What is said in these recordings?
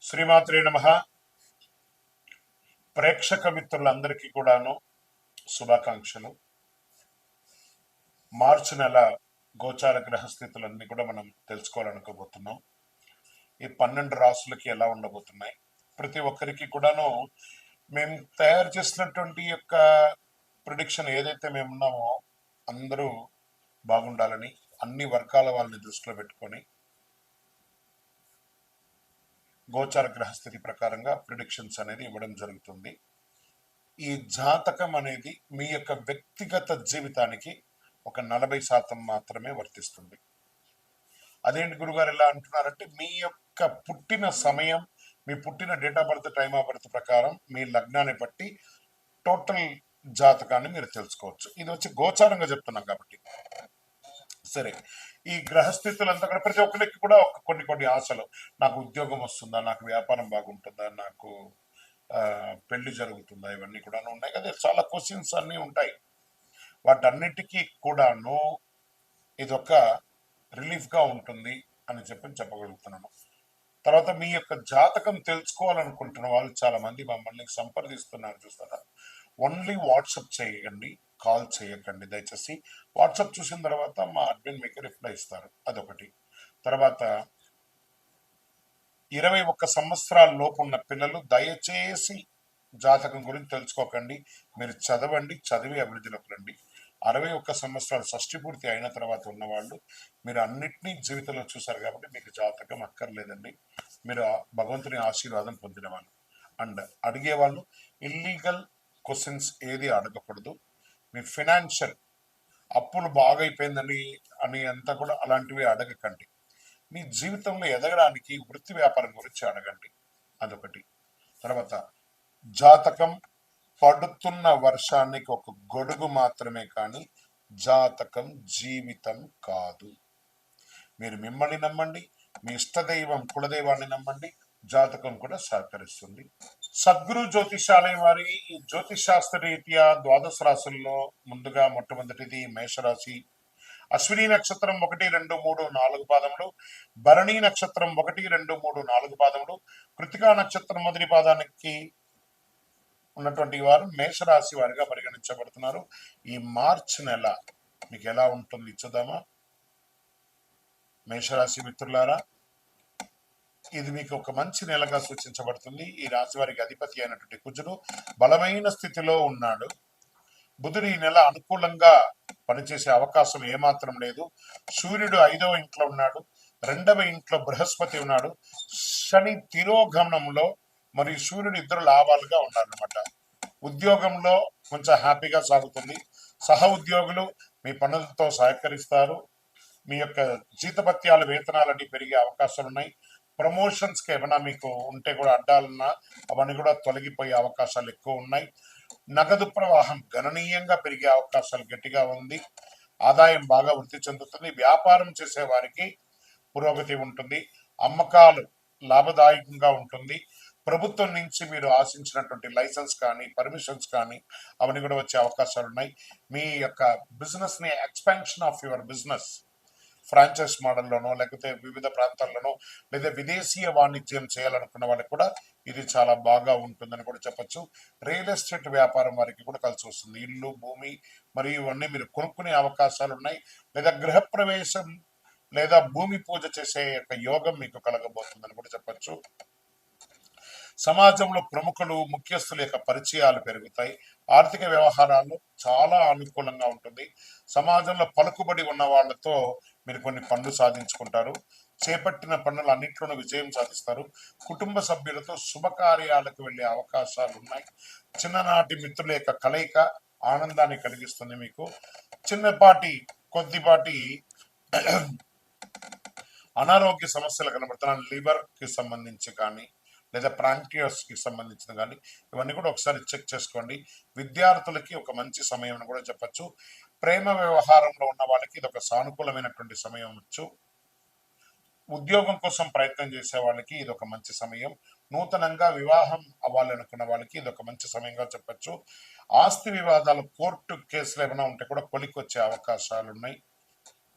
శ్రీమాత్రే నమః. ప్రేక్షక మిత్రులందరికీ కూడాను శుభాకాంక్షలు. మార్చి నెల గోచార గ్రహస్థితులన్నీ కూడా మనం తెలుసుకోవాలనుకోబోతున్నాం. ఈ 12 రాసులకి ఎలా ఉండబోతున్నాయి, ప్రతి ఒక్కరికి కూడాను మేము తయారు చేసినటువంటి యొక్క ప్రిడిక్షన్ ఏదైతే మేము ఉన్నామో అందరూ బాగుండాలని అన్ని వర్గాల వాళ్ళని దృష్టిలో పెట్టుకొని గోచార గ్రహస్థితి ప్రకారంగా ప్రిడిక్షన్స్ అనేది ఇవ్వడం జరుగుతుంది. ఈ జాతకం అనేది మీ యొక్క వ్యక్తిగత జీవితానికి ఒక 40% మాత్రమే వర్తిస్తుంది. అదేంటి గురుగారు ఎలా అంటున్నారంటే, మీ యొక్క పుట్టిన సమయం, మీ పుట్టిన date of birth, time of birth ప్రకారం మీ లగ్నాన్ని బట్టి టోటల్ జాతకాన్ని మీరు తెలుసుకోవచ్చు. ఇది వచ్చి గోచారంగా చెప్తున్నాం కాబట్టి. సరే, ఈ గ్రహస్థితులంతా కూడా ప్రతి ఒక్కరికి కూడా కొన్ని ఆశలు. నాకు ఉద్యోగం వస్తుందా, నాకు వ్యాపారం బాగుంటుందా, నాకు పెళ్లి జరుగుతుందా, ఇవన్నీ కూడా ఉన్నాయి కదా. చాలా క్వశ్చన్స్ అన్నీ ఉంటాయి. వాటన్నిటికీ కూడాను ఇదొక రిలీఫ్గా ఉంటుంది అని చెప్పగలుగుతున్నాను. తర్వాత మీ యొక్క జాతకం తెలుసుకోవాలనుకుంటున్న వాళ్ళు చాలా మంది మమ్మల్ని సంప్రదిస్తున్నారు, చూస్తారా. ఓన్లీ వాట్సాప్ చేయండి, కాల్ చేయకండి దయచేసి. వాట్సాప్ చూసిన తర్వాత మా అడ్మిన్ మీకు రిప్లై ఇస్తారు, అదొకటి. తర్వాత 21 సంవత్సరాల లోపు ఉన్న పిల్లలు దయచేసి జాతకం గురించి తెలుసుకోకండి. మీరు చదవండి, చదివి అభివృద్ధిలోకి రండి. 61 సంవత్సరాలు షష్టి పూర్తి అయిన తర్వాత ఉన్నవాళ్ళు మీరు అన్నిటినీ జీవితంలో చూశారు కాబట్టి మీకు జాతకం అక్కర్లేదండి. మీరు భగవంతుని ఆశీర్వాదం పొందిన వాళ్ళు. అండ్ అడిగేవాళ్ళు ఇల్లీగల్ క్వశ్చన్స్ ఏది అడగకూడదు. మీ ఫినాన్షియల్ అప్పులు బాగైపోయిందని అని అంతా కూడా అలాంటివి అడగకండి. మీ జీవితంలో ఎదగడానికి వృత్తి వ్యాపారం గురించి అడగండి, అదొకటి. తర్వాత జాతకం పడుతున్న వర్షానికి ఒక గొడుగు మాత్రమే కానీ జాతకం జీవితం కాదు. మీరు మిమ్మల్ని నమ్మండి, మీ ఇష్టదైవం కులదైవాన్ని నమ్మండి, జాతకం కూడా సహకరిస్తుంది. సద్గురు జ్యోతిషాలయం వారి ఈ జ్యోతిషాస్త్ర రీత్యా ద్వాదశ రాశుల్లో ముందుగా మొట్టమొదటిది మేషరాశి. అశ్విని నక్షత్రం 1, 2, 3, 4 పాదములు, భరణి నక్షత్రం 1, 2, 3, 4 పాదములు, కృతికా నక్షత్రం మొదటి పాదానికి ఉన్నటువంటి వారు మేషరాశి వారిగా పరిగణించబడుతున్నారు. ఈ మార్చి నెల మీకు ఎలా ఉంటుంది చూద్దామా. మేషరాశి మిత్రులారా, ఇది మీకు ఒక మంచి నెలగా సూచించబడుతుంది. ఈ రాశి వారికి అధిపతి అయినటువంటి కుజుడు బలమైన స్థితిలో ఉన్నాడు. బుధుడు ఈ నెల అనుకూలంగా పనిచేసే అవకాశం ఏమాత్రం లేదు. సూర్యుడు 5వ ఇంట్లో ఉన్నాడు, 2వ ఇంట్లో బృహస్పతి ఉన్నాడు. శని తిరోగమనంలో మరియు సూర్యుడు ఇద్దరు లాభాలుగా ఉన్నారనమాట. ఉద్యోగంలో కొంచెం హ్యాపీగా సాగుతుంది. సహ ఉద్యోగులు మీ పనులతో సహకరిస్తారు. మీ యొక్క జీతభత్యాలు వేతనాలన్నీ పెరిగే అవకాశాలు ఉన్నాయి. ప్రమోషన్స్కి ఏమైనా మీకు ఉంటే కూడా అడ్డాలన్నా అవన్నీ కూడా తొలగిపోయే అవకాశాలు ఎక్కువ ఉన్నాయి. నగదు ప్రవాహం గణనీయంగా పెరిగే అవకాశాలు గట్టిగా ఉంది. ఆదాయం బాగా వృద్ధి చెందుతుంది. వ్యాపారం చేసే వారికి పురోగతి ఉంటుంది. అమ్మకాలు లాభదాయకంగా ఉంటుంది. ప్రభుత్వం నుంచి మీరు ఆశించినటువంటి లైసెన్స్ కానీ పర్మిషన్స్ కానీ అవన్నీ కూడా వచ్చే అవకాశాలు ఉన్నాయి. మీ యొక్క బిజినెస్ ని expansion of your business franchise మోడల్లోనో లేకపోతే వివిధ ప్రాంతాల్లోనో లేదా విదేశీయ వాణిజ్యం చేయాలనుకున్న వాళ్ళకి కూడా ఇది చాలా బాగా ఉంటుందని కూడా చెప్పచ్చు. రియల్ ఎస్టేట్ వ్యాపారం వారికి కూడా కలిసి వస్తుంది. ఇల్లు, భూమి మరియు ఇవన్నీ మీరు కొనుక్కునే అవకాశాలు ఉన్నాయి. లేదా గృహప్రవేశం లేదా భూమి పూజ చేసే యొక్క యోగం మీకు కలగబోతుందని కూడా చెప్పచ్చు. సమాజంలో ప్రముఖులు, ముఖ్యస్తుల యొక్క పరిచయాలు పెరుగుతాయి. ఆర్థిక వ్యవహారాల్లో చాలా అనుకూలంగా ఉంటుంది. సమాజంలో పలుకుబడి ఉన్న వాళ్ళతో మీరు కొన్ని పనులు సాధించుకుంటారు. చేపట్టిన పనులు అన్నింటిలోనూ విజయం సాధిస్తారు. కుటుంబ సభ్యులతో శుభకార్యాలకు వెళ్లే అవకాశాలు ఉన్నాయి. చిన్ననాటి మిత్రుల యొక్క కలయిక ఆనందాన్ని కలిగిస్తుంది. మీకు కొద్దిపాటి అనారోగ్య సమస్యలు కనబడుతున్నాయి. లివర్ కి సంబంధించి కానీ లేదా ప్రాంక్టియస్ కి సంబంధించిన కానీ ఇవన్నీ కూడా ఒకసారి చెక్ చేసుకోండి. విద్యార్థులకి ఒక మంచి సమయం అని కూడా చెప్పచ్చు. ప్రేమ వ్యవహారంలో ఉన్న వాళ్ళకి ఇది ఒక సానుకూలమైనటువంటి సమయం వచ్చు. ఉద్యోగం కోసం ప్రయత్నం చేసే వాళ్ళకి ఇది ఒక మంచి సమయం. నూతనంగా వివాహం అవ్వాలనుకున్న వాళ్ళకి ఇది ఒక మంచి సమయంగా చెప్పచ్చు. ఆస్తి వివాదాలు, కోర్టు కేసులు ఏమైనా ఉంటే కూడా కొలికొచ్చే అవకాశాలు ఉన్నాయి.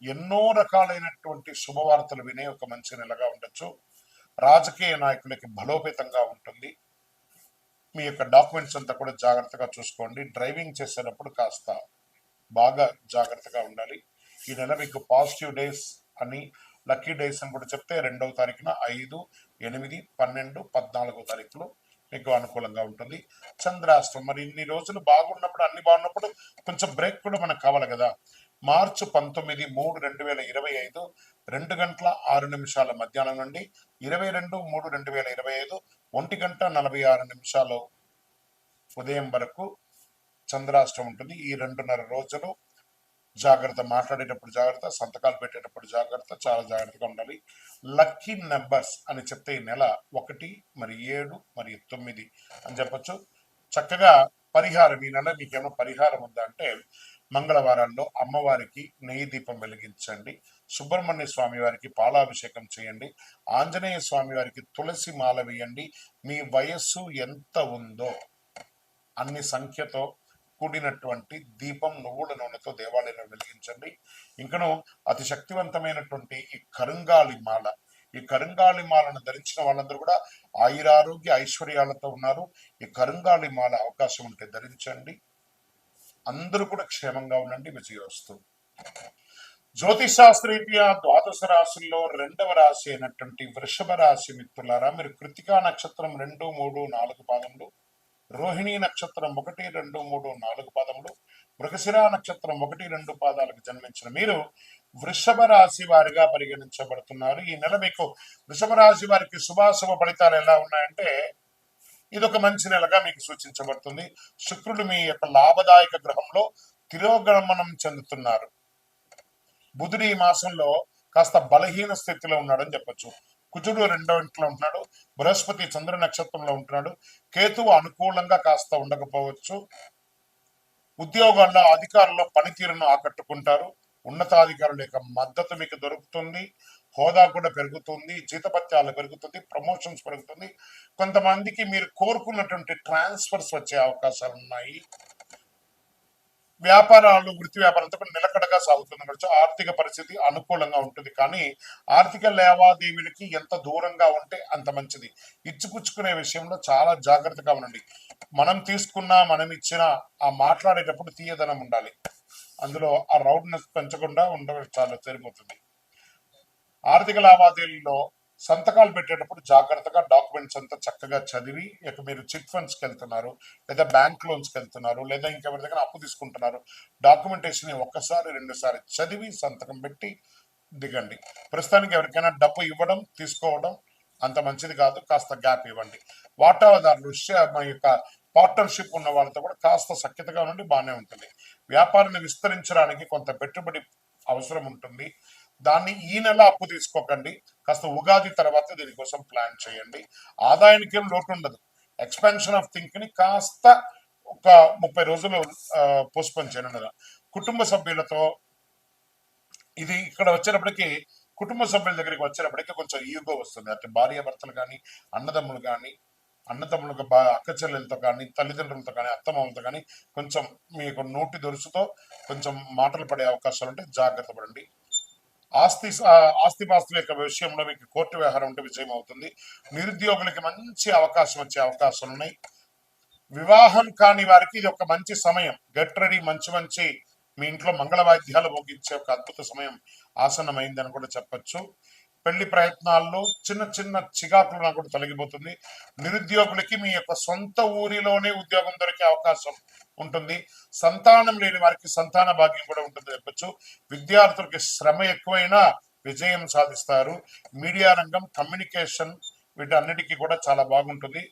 ఎన్నో రకాలైనటువంటి శుభవార్తలు వినే ఒక మంచి నెలగా ఉండొచ్చు. రాజకీయ నాయకులకి బలోపేతంగా ఉంటుంది. మీ యొక్క డాక్యుమెంట్స్ అంతా కూడా జాగ్రత్తగా చూసుకోండి. డ్రైవింగ్ చేసేటప్పుడు కాస్త బాగా జాగ్రత్తగా ఉండాలి. ఈ నెల మీకు పాజిటివ్ డేస్ అని, లక్కీ డేస్ అని కూడా చెప్తే 2వ తారీఖున 5, 8, 12, 14 తారీఖులు మీకు అనుకూలంగా ఉంటుంది. చంద్రాష్టం మరి ఇన్ని రోజులు బాగున్నప్పుడు, అన్ని బాగున్నప్పుడు కొంచెం బ్రేక్ కూడా మనకు కావాలి కదా. మార్చి 19, 3, 2025 2 గంటల 6 నిమిషాల మధ్యాహ్నం నుండి 22, 3, 2025 1 గంట 46 నిమిషాలు ఉదయం వరకు చంద్రాష్టం ఉంటుంది. ఈ 2.5 రోజులు జాగ్రత్త, మాట్లాడేటప్పుడు జాగ్రత్త, సంతకాలు పెట్టేటప్పుడు జాగ్రత్త, చాలా జాగ్రత్తగా ఉండాలి. లక్కీ నెంబర్స్ అని చెప్తే ఈ నెల 1, మరి 7, మరి 9 అని చెప్పొచ్చు. చక్కగా పరిహారం, ఈ నెల మీకేమో పరిహారం ఉందా అంటే మంగళవారాల్లో అమ్మవారికి నెయ్యి దీపం వెలిగించండి, సుబ్రహ్మణ్య స్వామి వారికి పాలాభిషేకం చేయండి, ఆంజనేయ స్వామి వారికి తులసి మాల వేయండి. మీ వయస్సు ఎంత ఉందో అన్ని సంఖ్యతో కూడినటువంటి దీపం నువ్వుల నూనెతో దేవాలయంలో వెలిగించండి. ఇంకను అతి శక్తివంతమైనటువంటి ఈ కరుంగాళి మాలను ధరించిన వాళ్ళందరూ కూడా ఆయురారోగ్య ఐశ్వర్యాలతో ఉన్నారు. ఈ కరుంగాళి మాల అవకాశం ఉంటే ధరించండి. అందరూ కూడా క్షేమంగా ఉండండి. విజయోస్తు. జ్యోతిశాస్త్రరీత్యా ద్వాదశ రాశుల్లో 2వ రాశి అయినటువంటి వృషభ రాశి మిత్రులారా, మీరు కృతికా నక్షత్రం 2, 3, 4 పాదములు, రోహిణీ నక్షత్రం 1, 2, 3, 4 పాదములు, మృగశిర నక్షత్రం 1, 2 పాదాలకు జన్మించిన మీరు వృషభ రాశి వారిగా పరిగణించబడుతున్నారు. ఈ నెల మీకు వృషభ రాశి వారికి శుభాశుభ ఫలితాలు ఎలా ఉన్నాయంటే ఇదొక మంచి నెలగా మీకు సూచించబడుతుంది. శుక్రుడు మీ యొక్క లాభదాయక గ్రహంలో తిరోగమనం చెందుతున్నారు. బుధుడు ఈ మాసంలో కాస్త బలహీన స్థితిలో ఉన్నాడని చెప్పొచ్చు. కుజుడు 2వ ఇంట్లో ఉంటున్నాడు. బృహస్పతి చంద్ర నక్షత్రంలో ఉంటున్నాడు. కేతువు అనుకూలంగా కాస్త ఉండకపోవచ్చు. ఉద్యోగాల్లో అధికారుల పనితీరును ఆకట్టుకుంటారు. ఉన్నతాధికారుల యొక్క మద్దతు మీకు దొరుకుతుంది. హోదా కూడా పెరుగుతుంది, జీతభత్యాలు పెరుగుతుంది, ప్రమోషన్స్ పెరుగుతుంది. కొంతమందికి మీరు కోరుకున్నటువంటి ట్రాన్స్ఫర్స్ వచ్చే అవకాశాలు ఉన్నాయి. వ్యాపారాలు, వృత్తి వ్యాపారంతో కూడా నిలకడగా సాగుతుంది. ఆర్థిక పరిస్థితి అనుకూలంగా ఉంటుంది. కానీ ఆర్థిక లావాదేవీలకి ఎంత దూరంగా ఉంటే అంత మంచిది. ఇచ్చిపుచ్చుకునే విషయంలో చాలా జాగ్రత్తగా ఉండండి. మనం తీసుకున్నా, మనం ఇచ్చినా ఆ మాట్లాడేటప్పుడు తీయదనం ఉండాలి. అందులో ఆ రౌడ్నెస్ పెంచకుండా ఉండడం చాలా సరిపోతుంది. ఆర్థిక లావాదేవీల్లో సంతకాలు పెట్టేటప్పుడు జాగ్రత్తగా డాక్యుమెంట్స్ అంతా చక్కగా చదివి, ఇక మీరు చిట్ ఫండ్స్కి వెళ్తున్నారు, లేదా బ్యాంక్ లోన్స్కి వెళ్తున్నారు, లేదా ఇంకెవరి దగ్గర అప్పు తీసుకుంటున్నారు, డాక్యుమెంటేషన్ 1, 2 చదివి సంతకం పెట్టి దిగండి. ప్రస్తుతానికి ఎవరికైనా డబ్బు ఇవ్వడం, తీసుకోవడం అంత మంచిది కాదు. కాస్త గ్యాప్ ఇవ్వండి. వాటాదారులు, మా యొక్క పార్ట్నర్షిప్ ఉన్న వాళ్ళతో కూడా కాస్త సఖ్యతగా ఉండి బాగానే ఉంటుంది. వ్యాపారాన్ని విస్తరించడానికి కొంత పెట్టుబడి అవసరం ఉంటుంది. దాన్ని ఈ నెల అప్పు తీసుకోకండి. కాస్త ఉగాది తర్వాత దీనికోసం ప్లాన్ చేయండి. ఆదాయానికి ఏం లోటు ఉండదు. ఎక్స్పాన్షన్ ఆఫ్ థింక్ ని కాస్త ఒక 30 రోజులు పోస్ట్పోన్ చేయండి. కుటుంబ సభ్యులతో ఇది ఇక్కడ వచ్చేటప్పటికి కుటుంబ సభ్యుల దగ్గరికి వచ్చేటప్పటికి కొంచెం ఈగో వస్తుంది. అంటే భార్య భర్తలు కానీ, అన్నదమ్ములు కానీ, అన్నదమ్ములకు అక్క చెల్లెలతో కానీ, తల్లిదండ్రులతో కానీ, అత్తమామలతో కానీ కొంచెం మీకు నోటి దొరుసుతో కొంచెం మాటలు పడే అవకాశాలు ఉంటే జాగ్రత్త పడండి. ఆస్తిపాస్తుల యొక్క విషయంలో మీకు కోర్టు వ్యవహారం ఉంటే విజయం అవుతుంది. నిరుద్యోగులకి మంచి అవకాశం వచ్చే అవకాశాలు ఉన్నాయి. వివాహం కాని వారికి ఇది ఒక మంచి సమయం. Get ready. మంచి మీ ఇంట్లో మంగళ వాయిద్యాలు మోగించే ఒక అద్భుత సమయం ఆసన్నమైందని కూడా చెప్పచ్చు. పెళ్లి ప్రయత్నాల్లో చిన్న చికాకులు కూడా తొలగిపోతుంది. నిరుద్యోగులకి మీ యొక్క సొంత ఊరిలోనే ఉద్యోగం దొరికే అవకాశం ఉంటుంది. సంతానం లేని వారికి సంతాన భాగ్యం కూడా ఉంటుంది చెప్పచ్చు. విద్యార్థులకి శ్రమ ఎక్కువైనా విజయం సాధిస్తారు. మీడియా రంగం, కమ్యూనికేషన్ వీటన్నిటికీ కూడా చాలా బాగుంటుంది.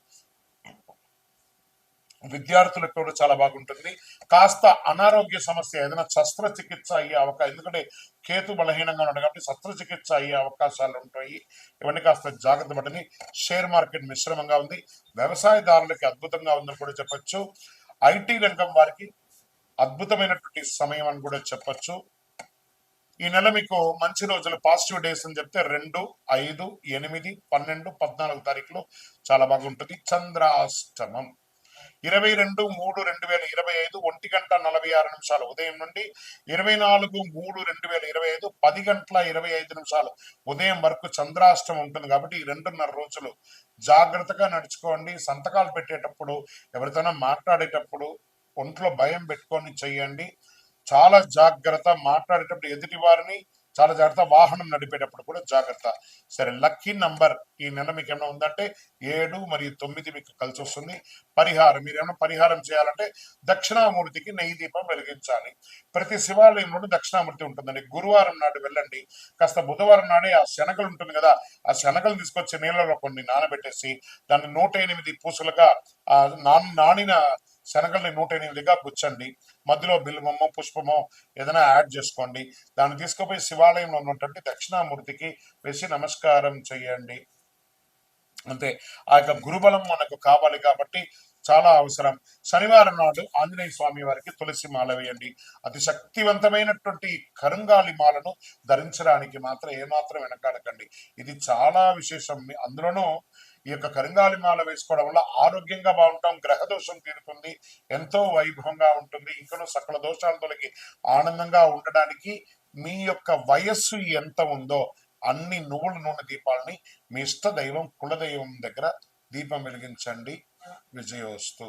విద్యార్థులకు కూడా చాలా బాగుంటుంది. కాస్త అనారోగ్య సమస్య, ఏదైనా శస్త్రచికిత్స అయ్యే అవకాశం, ఎందుకంటే కేతు బలహీనంగా ఉన్నాడు కాబట్టి శస్త్రచికిత్స అయ్యే అవకాశాలు ఉంటాయి. ఇవన్నీ కాస్త జాగ్రత్త పడండి. షేర్ మార్కెట్ మిశ్రమంగా ఉంది. వ్యవసాయదారులకి అద్భుతంగా ఉందని కూడా చెప్పచ్చు. ఐటీ రంగం వారికి అద్భుతమైనటువంటి సమయం అని కూడా చెప్పచ్చు. ఈ నెల మీకు మంచి రోజులు, పాజిటివ్ డేస్ అని చెప్తే 2, 5, 8, 12, 14 తారీఖులు చాలా బాగుంటుంది. చంద్రాష్టమం 22/3/2025 1:46 ఉదయం నుండి 24/3/2025 10:25 ఉదయం వరకు చంద్రాష్టమం ఉంటుంది. కాబట్టి ఈ 2.5 రోజులు జాగ్రత్తగా నడుచుకోండి. సంతకాలు పెట్టేటప్పుడు, ఎవరితోనో మాట్లాడేటప్పుడు ఒంట్లో భయం పెట్టుకొని చెయ్యండి. చాలా జాగ్రత్త. మాట్లాడేటప్పుడు ఎదుటి వారిని చాలా జాగ్రత్త. వాహనం నడిపేటప్పుడు కూడా జాగ్రత్త. సరే, లక్కీ నంబర్ ఈ నెల మీకు ఏమైనా ఉందంటే 7 మరియు 9 మీకు కలిసి వస్తుంది. పరిహారం, మీరు ఏమైనా పరిహారం చేయాలంటే దక్షిణామూర్తికి నెయ్యి దీపం వెలిగించాలి. ప్రతి శివాలయంలోనూ దక్షిణామూర్తి ఉంటుందండి. గురువారం నాడు వెళ్ళండి. కాస్త బుధవారం నాడే ఆ శనగలు ఉంటుంది కదా, ఆ శనగలు తీసుకొచ్చి నీళ్ళలో కొన్ని నానబెట్టేసి దాన్ని 108 పూసలుగా ఆ నానిన శనగల్ని 108గా గుచ్చండి. మధ్యలో బిల్వమో పుష్పమో ఏదైనా యాడ్ చేసుకోండి. దాన్ని తీసుకుపోయి శివాలయంలో ఉన్నటువంటి దక్షిణామూర్తికి వేసి నమస్కారం చేయండి. అంతే. ఆ యొక్క గురుబలం మనకు కావాలి కాబట్టి చాలా అవసరం. శనివారం నాడు ఆంజనేయ స్వామి వారికి తులసి మాల వేయండి. అతి శక్తివంతమైనటువంటి కరుంగాలి మాలను ధరించడానికి మాత్రం ఏమాత్రం వెనకాడకండి. ఇది చాలా విశేషం. అందులోనూ ఈ యొక్క కరుంగాలి మాల వేసుకోవడం వల్ల ఆరోగ్యంగా బాగుంటాం, గ్రహ దోషం తీరుతుంది, ఎంతో వైభవంగా ఉంటుంది. ఇంకనూ సకల దోషాల తొలగి ఆనందంగా ఉండడానికి మీ యొక్క వయస్సు ఎంత ఉందో అన్ని నువ్వుల నూనె దీపాలని మీ ఇష్ట దైవం కులదైవం దగ్గర దీపం వెలిగించండి. విజయోస్తు.